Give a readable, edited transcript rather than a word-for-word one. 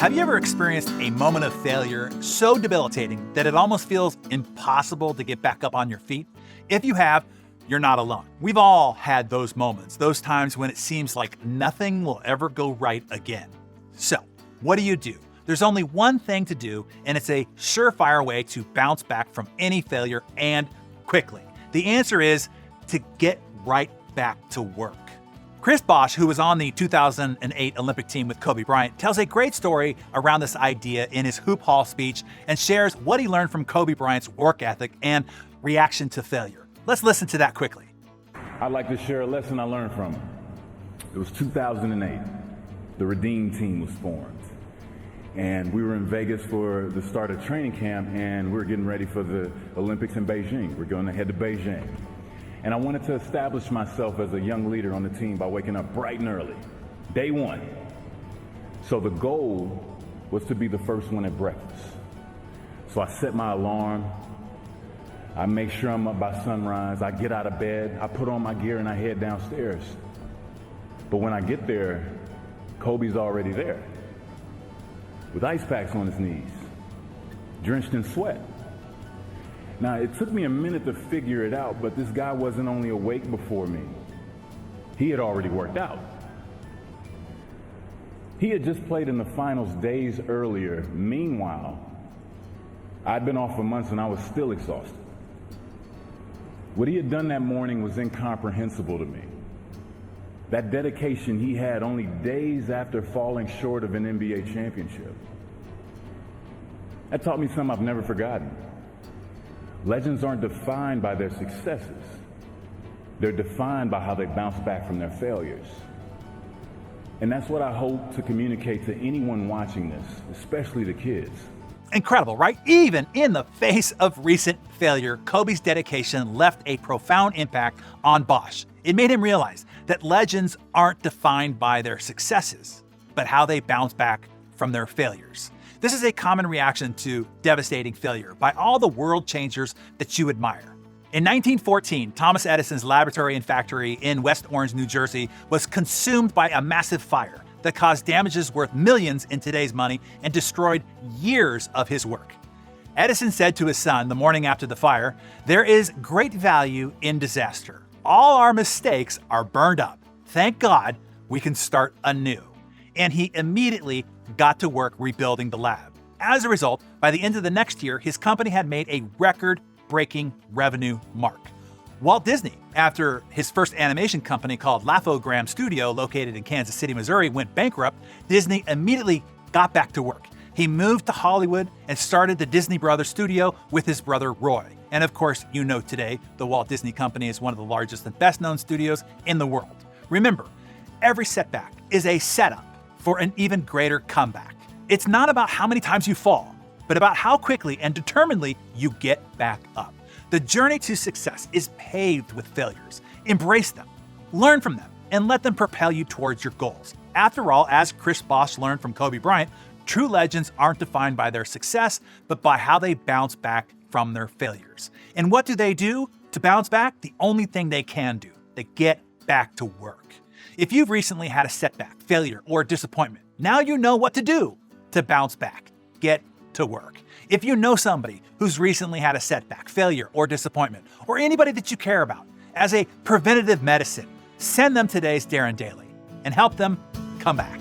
Have you ever experienced a moment of failure so debilitating that it almost feels impossible to get back up on your feet? If you have, you're not alone. We've all had those moments, those times when it seems like nothing will ever go right again. So, what do? There's only one thing to do, and it's a surefire way to bounce back from any failure and quickly. The answer is to get right back to work. Chris Bosh, who was on the 2008 Olympic team with Kobe Bryant, tells a great story around this idea in his Hoop Hall speech and shares what he learned from Kobe Bryant's work ethic and reaction to failure. Let's listen to that quickly. I'd like to share a lesson I learned from him. It was 2008. The Redeem team was formed. And we were in Vegas for the start of training camp, and we were getting ready for the Olympics in Beijing. We're going to head to Beijing. And I wanted to establish myself as a young leader on the team by waking up bright and early, day one. So the goal was to be the first one at breakfast. So I set my alarm. I make sure I'm up by sunrise. I get out of bed, I put on my gear, and I head downstairs. But when I get there, Kobe's already there, with ice packs on his knees, drenched in sweat. Now, it took me a minute to figure it out, but this guy wasn't only awake before me. He had already worked out. He had just played in the finals days earlier. Meanwhile, I'd been off for months and I was still exhausted. What he had done that morning was incomprehensible to me. That dedication he had only days after falling short of an NBA championship. That taught me something I've never forgotten. Legends aren't defined by their successes. They're defined by how they bounce back from their failures. And that's what I hope to communicate to anyone watching this, especially the kids. Incredible, right? Even in the face of recent failure, Kobe's dedication left a profound impact on Bosh. It made him realize that legends aren't defined by their successes, but how they bounce back from their failures. This is a common reaction to devastating failure by all the world changers that you admire. In 1914, Thomas Edison's laboratory and factory in West Orange, New Jersey, was consumed by a massive fire that caused damages worth millions in today's money and destroyed years of his work. Edison said to his son the morning after the fire, "There is great value in disaster. All our mistakes are burned up. Thank God we can start anew." And he immediately got to work rebuilding the lab. As a result, by the end of the next year, his company had made a record-breaking revenue mark. Walt Disney, after his first animation company called Laugh-O-Gram Studio, located in Kansas City, Missouri, went bankrupt, Disney immediately got back to work. He moved to Hollywood and started the Disney Brothers Studio with his brother Roy. And of course, you know today, the Walt Disney Company is one of the largest and best-known studios in the world. Remember, every setback is a setup for an even greater comeback. It's not about how many times you fall, but about how quickly and determinedly you get back up. The journey to success is paved with failures. Embrace them, learn from them, and let them propel you towards your goals. After all, as Chris Bosh learned from Kobe Bryant, true legends aren't defined by their success, but by how they bounce back from their failures. And what do they do to bounce back? The only thing they can do. They get back to work. If you've recently had a setback, failure, or disappointment, now you know what to do to bounce back. Get to work. If you know somebody who's recently had a setback, failure, or disappointment, or anybody that you care about, as a preventative medicine, send them today's DarrenDaily and help them come back.